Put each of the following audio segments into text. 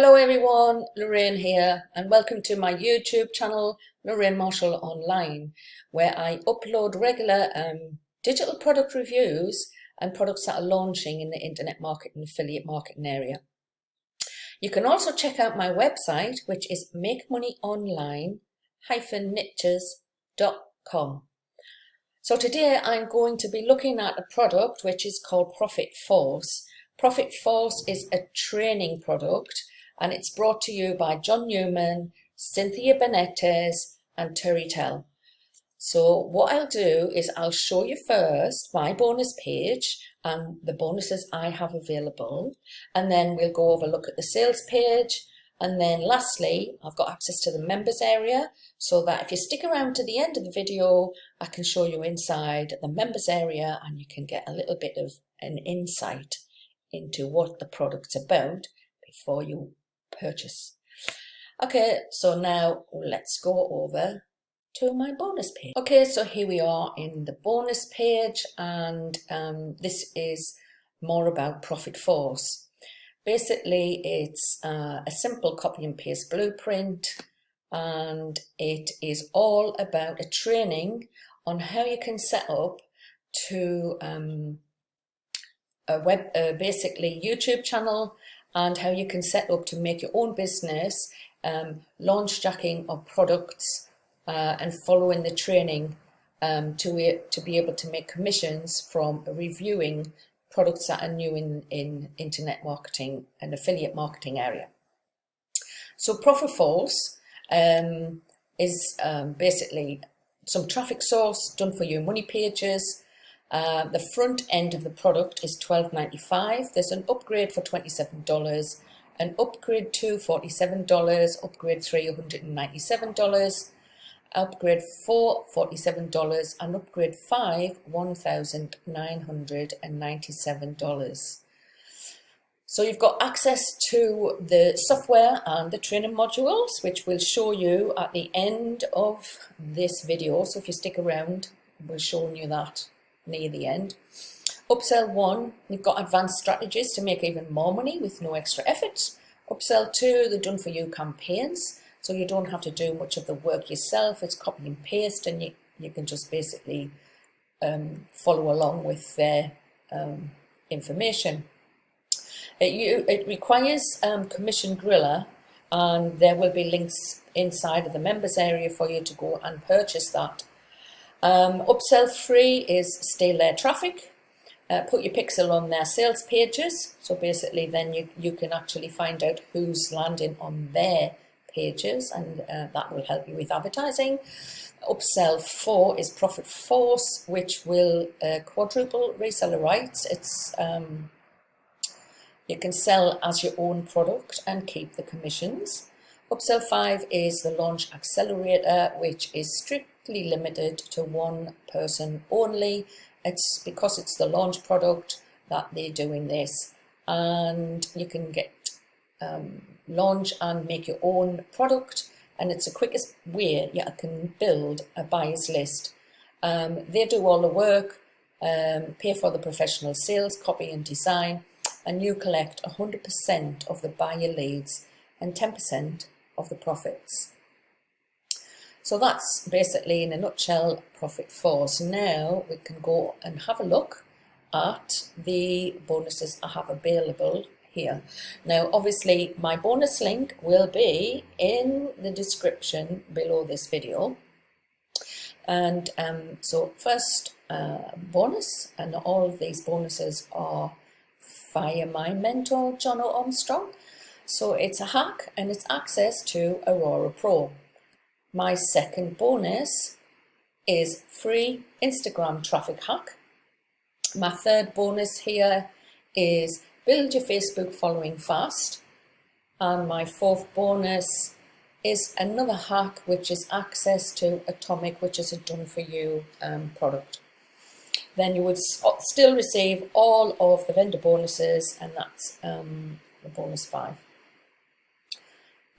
Hello everyone, Lorraine here and welcome to my YouTube channel, Lorraine Marshall Online, where I upload regular digital product reviews and products that are launching in the internet marketing, affiliate marketing area. You can also check out my website, which is makemoneyonline-niches.com. So today I'm going to be looking at a product which is called Profit Force. Profit Force is a training product and it's brought to you by John Newman, Cynthia Benitez and Terry Tell. So what I'll do is I'll show you first my bonus page and the bonuses I have available, and then we'll go over look at the sales page, and then lastly I've got access to the members area so that if you stick around to the end of the video I can show you inside the members area and you can get a little bit of an insight into what the product's about before you purchase. Okay, so now let's go over to my bonus page. Okay, so here we are in the bonus page, and this is more about Profit Force. Basically, it's a simple copy and paste blueprint, and it is all about a training on how you can set up to basically YouTube channel, and how you can set up to make your own business, launch jacking of products, and following the training to be able to make commissions from reviewing products that are new in internet marketing and affiliate marketing area. So Profit Force is basically some traffic source done for you money pages. The front end of the product is $12.95. There's an upgrade for $27, an upgrade 2 $47, upgrade 3 $197, upgrade 4 $47, and upgrade 5 $1,997. So you've got access to the software and the training modules, which we'll show you at the end of this video. So if you stick around, we'll show you that near the end. Upsell 1, you've got advanced strategies to make even more money with no extra effort. Upsell 2, the done for you campaigns, so you don't have to do much of the work yourself. It's copy and paste, and you can just basically follow along with their information. It requires Commission Griller, and there will be links inside of the members area for you to go and purchase that. Upsell 3 is stay there traffic. Put your pixel on their sales pages, so basically then you can actually find out who's landing on their pages, and that will help you with advertising. Upsell 4 is Profit Force, which will quadruple reseller rights. It's you can sell as your own product and keep the commissions. Upsell 5 is the Launch Accelerator, which is strictly limited to one person only. It's because it's the launch product that they're doing this, and you can get launch and make your own product, and it's the quickest way you can build a buyer's list. They do all the work, pay for the professional sales, copy and design, and you collect 100% of the buyer leads and 10% of the profits. So that's basically in a nutshell Profit Force. Now we can go and have a look at the bonuses I have available here. Now obviously my bonus link will be in the description below this video, and so first bonus, and all of these bonuses are via my mentor John Armstrong. So it's a hack and it's access to Aurora Pro. My second bonus is free Instagram traffic hack. My third bonus here is build your Facebook following fast. And my fourth bonus is another hack, which is access to Atomic, which is a done for you product. Then you would still receive all of the vendor bonuses, and that's the bonus 5.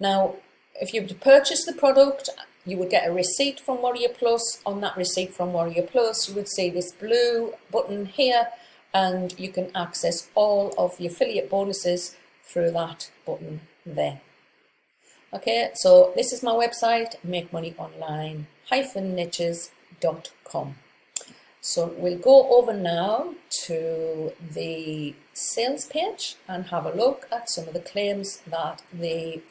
Now, if you were to purchase the product, you would get a receipt from Warrior Plus. On that receipt from Warrior Plus, you would see this blue button here, and you can access all of the affiliate bonuses through that button there. Okay, so this is my website, makemoneyonline-niches.com. So we'll go over now to the sales page and have a look at some of the claims that the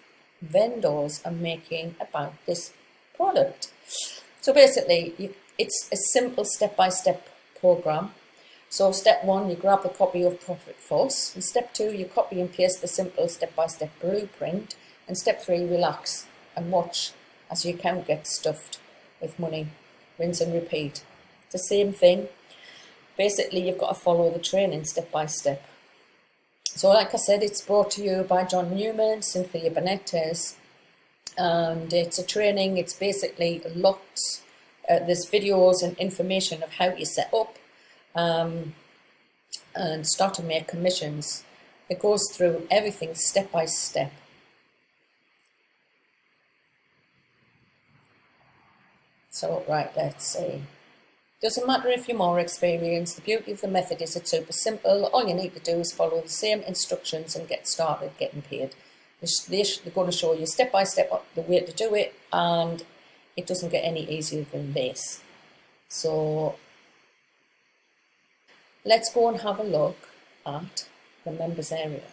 vendors are making about this product. So basically, it's a simple step-by-step program. So step 1, you grab the copy of Profit Force. And step 2, you copy and paste the simple step-by-step blueprint. And step 3, relax and watch as your account gets stuffed with money. Rinse and repeat. It's the same thing. Basically, you've got to follow the training step by step. So like I said, it's brought to you by John Newman, Cynthia Benitez, and it's a training. It's basically lots, there's videos and information of how you set up and start to make commissions. It goes through everything step by step. So right, let's see. Doesn't matter if you're more experienced. The beauty of the method is it's super simple. All you need to do is follow the same instructions and get started getting paid. They're going to show you step by step the way to do it, and it doesn't get any easier than this. So let's go and have a look at the members area.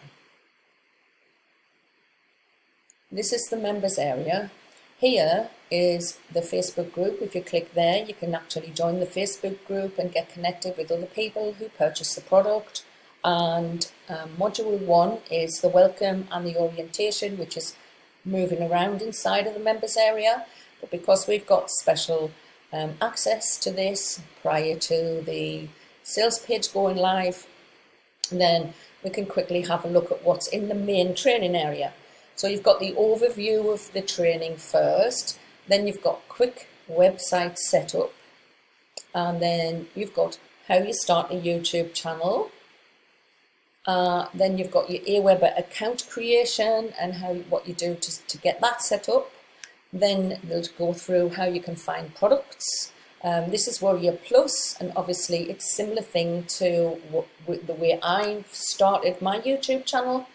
This is the members area. Here is the Facebook group. If you click there, you can actually join the Facebook group and get connected with other people who purchase the product. And module 1 is the welcome and the orientation, which is moving around inside of the members area. But because we've got special access to this prior to the sales page going live, then we can quickly have a look at what's in the main training area. So you've got the overview of the training first, then you've got quick website setup, and then you've got how you start a YouTube channel. Then you've got your Aweber account creation and what you do to get that set up. Then they'll go through how you can find products. This is Warrior Plus, and obviously it's a similar thing to the way I've started my YouTube channel.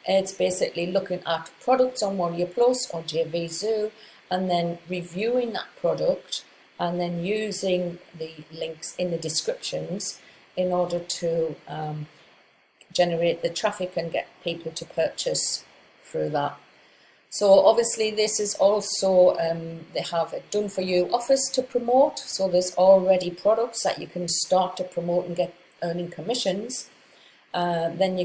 It's basically looking at products on Warrior Plus or JVZoo and then reviewing that product and then using the links in the descriptions in order to generate the traffic and get people to purchase through that. So obviously this is also, they have a done for you offers to promote. So there's already products that you can start to promote and get earning commissions. Then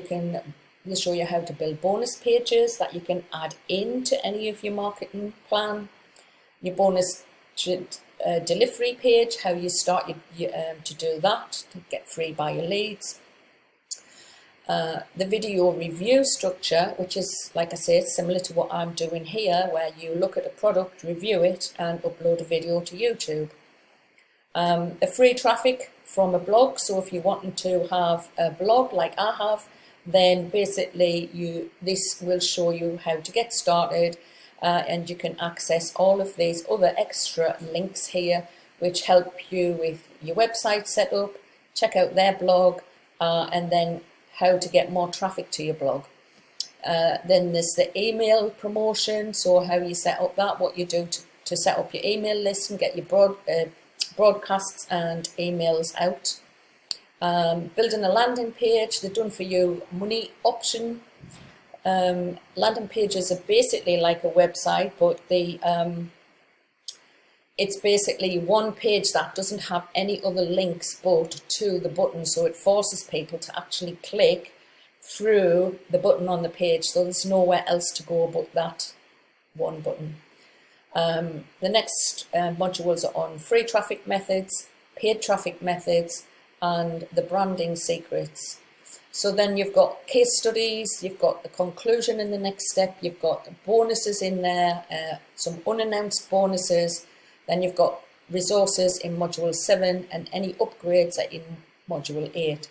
they'll show you how to build bonus pages that you can add into any of your marketing plan. Your bonus delivery page, how you start to do that to get free buyer leads. The video review structure, which is, like I said, similar to what I'm doing here, where you look at a product, review it, and upload a video to YouTube. The free traffic from a blog. So if you're wanting to have a blog like I have, then basically this will show you how to get started, and you can access all of these other extra links here which help you with your website setup, check out their blog, and then how to get more traffic to your blog. Then there's the email promotion, so how you set up that, what you do to set up your email list and get your broadcasts and emails out. Building a landing page, the done for you money option. Landing pages are basically like a website, but it's basically one page that doesn't have any other links but to the button, so it forces people to actually click through the button on the page, so there's nowhere else to go but that one button. The next modules are on free traffic methods, paid traffic methods, and the branding secrets. So then you've got case studies, you've got the conclusion in the next step, you've got the bonuses in there, some unannounced bonuses, then you've got resources in module 7 and any upgrades are in module 8.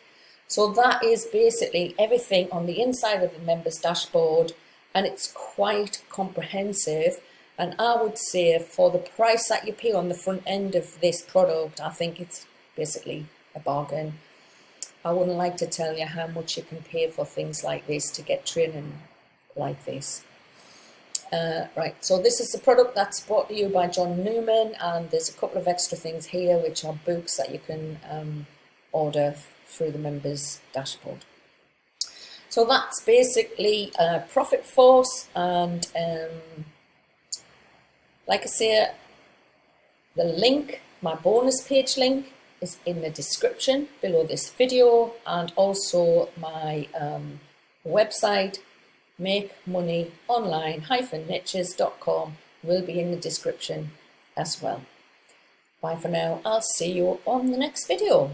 So that is basically everything on the inside of the members dashboard, and it's quite comprehensive. And I would say for the price that you pay on the front end of this product, I think it's basically a bargain. I wouldn't like to tell you how much you can pay for things like this to get training like this. Right, so this is the product that's brought to you by John Newman, and there's a couple of extra things here which are books that you can order through the members dashboard. So that's basically Profit Force, and like I say, the link, my bonus page link, is in the description below this video, and also my website, makemoneyonline-niches.com, will be in the description as well. Bye for now. I'll see you on the next video.